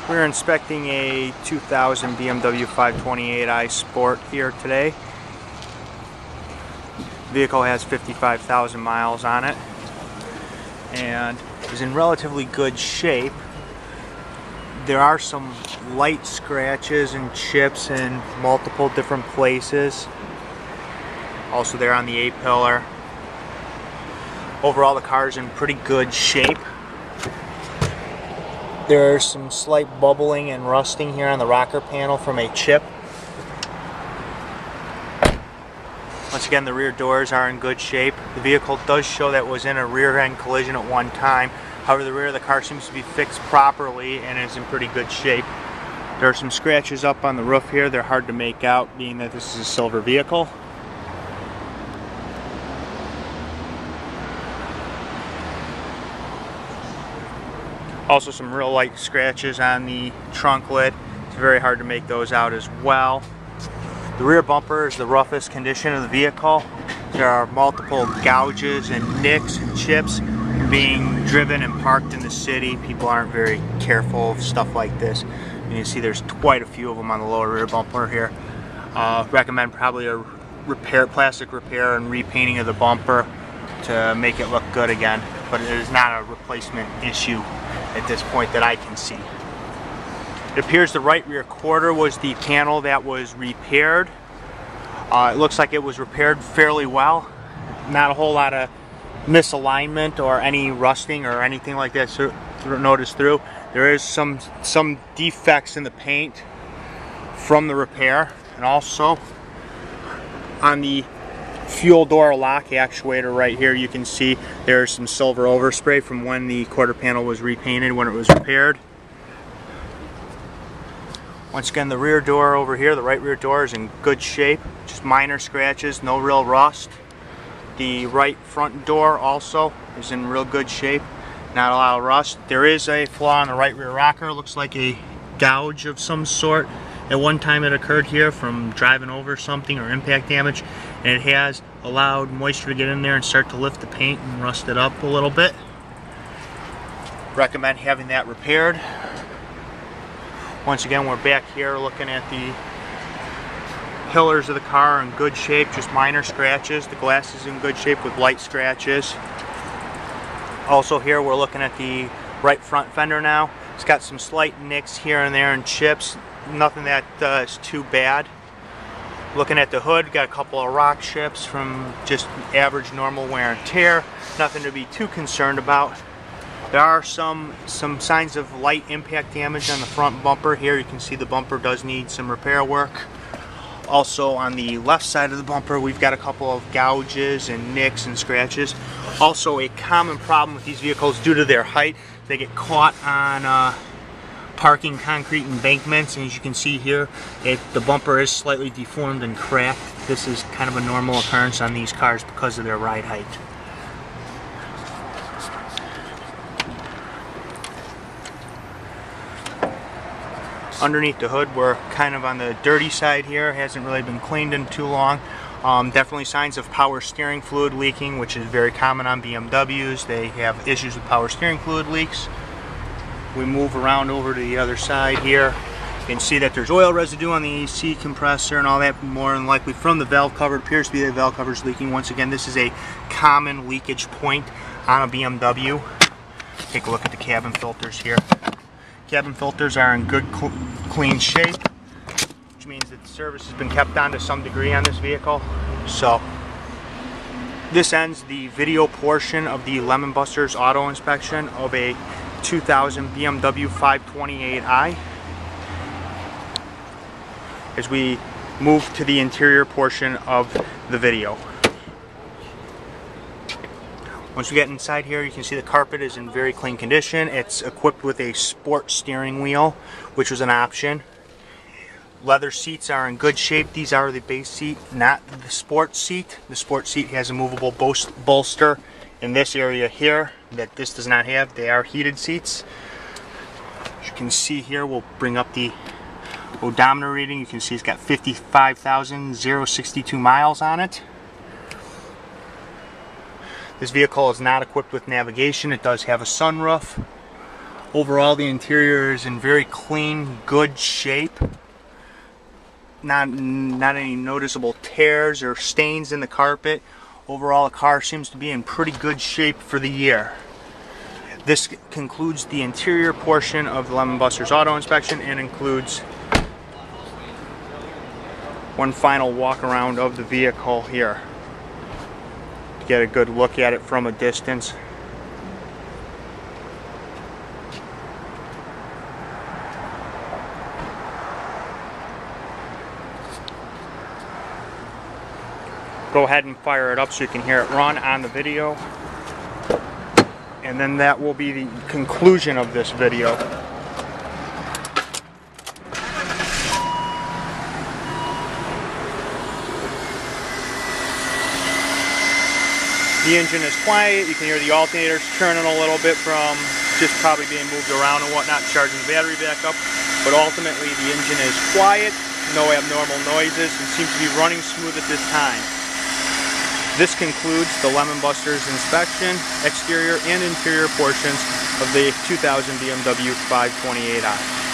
We're inspecting a 2000 BMW 528i Sport here today. The vehicle has 55,000 miles on it and is in relatively good shape. There are some light scratches and chips in multiple different places. Also there on the A-pillar. Overall the car is in pretty good shape. There's some slight bubbling and rusting here on the rocker panel from a chip. Once again, the rear doors are in good shape. The vehicle does show that it was in a rear end collision at one time. However, the rear of the car seems to be fixed properly and is in pretty good shape. There are some scratches up on the roof here. They're hard to make out, being that this is a silver vehicle. Also some real light scratches on the trunk lid. It's very hard to make those out as well. The rear bumper is the roughest condition of the vehicle. There are multiple gouges and nicks and chips being driven and parked in the city. People aren't very careful of stuff like this. You can see there's quite a few of them on the lower rear bumper here. Recommend probably a plastic repair and repainting of the bumper to make it look good again. But it is not a replacement issue at this point that I can see. It appears the right rear quarter was the panel that was repaired. It looks like it was repaired fairly well. Not a whole lot of misalignment or any rusting or anything like that noticed through. There is some defects in the paint from the repair, and also on the fuel door lock actuator right here you can see there's some silver overspray from when the quarter panel was repainted when it was repaired. Once again, the rear door over here, the right rear door, is in good shape. Just minor scratches, no real rust. The right front door also is in real good shape, not a lot of rust. There is a flaw on the right rear rocker. Looks like a gouge of some sort. At one time it occurred here from driving over something or impact damage, and it has allowed moisture to get in there and start to lift the paint and rust it up a little bit. Recommend having that repaired. Once again, we're back here looking at the pillars of the car in good shape, just minor scratches. The glass is in good shape with light scratches. Also here we're looking at the right front fender now. It's got some slight nicks here and there and chips. Nothing that is too bad. Looking at the hood, got a couple of rock chips from just average normal wear and tear. Nothing to be too concerned about. There are some signs of light impact damage on the front bumper here. You can see the bumper does need some repair work. Also on the left side of the bumper we've got a couple of gouges and nicks and scratches. Also a common problem with these vehicles due to their height, they get caught on parking concrete embankments, and as you can see here, the bumper is slightly deformed and cracked. This is kind of a normal occurrence on these cars because of their ride height. Underneath the hood, we're kind of on the dirty side here. It hasn't really been cleaned in too long. Definitely signs of power steering fluid leaking, which is very common on BMWs. They have issues with power steering fluid leaks. We move around over to the other side here. You can see that there's oil residue on the AC compressor and all that, more than likely from the valve cover. It appears to be the valve cover is leaking. Once again, this is a common leakage point on a BMW. Take a look at the cabin filters here. Cabin filters are in good clean shape, which means that the service has been kept on to some degree on this vehicle. So this ends the video portion of the Lemon Busters auto inspection of a 2000 BMW 528i. As we move to the interior portion of the video. Once we get inside here, you can see the carpet is in very clean condition. It's equipped with a sport steering wheel, which was an option. Leather seats are in good shape. These are the base seat, not the sport seat. The sport seat has a movable bolster in this area here that this does not have. They are heated seats. As you can see here, we'll bring up the odometer reading. You can see it's got 55,062 miles on it. This vehicle is not equipped with navigation. It does have a sunroof. Overall, the interior is in very clean, good shape. Not any noticeable tears or stains in the carpet. Overall, the car seems to be in pretty good shape for the year. This concludes the interior portion of the Lemon Busters auto inspection and includes one final walk around of the vehicle here to get a good look at it from a distance. Go ahead and fire it up so you can hear it run on the video. And then that will be the conclusion of this video. The engine is quiet. You can hear the alternators churning a little bit from just probably being moved around and whatnot, charging the battery back up. But ultimately the engine is quiet, no abnormal noises, and seems to be running smooth at this time. This concludes the Lemon Busters inspection, exterior and interior portions of the 2000 BMW 528i.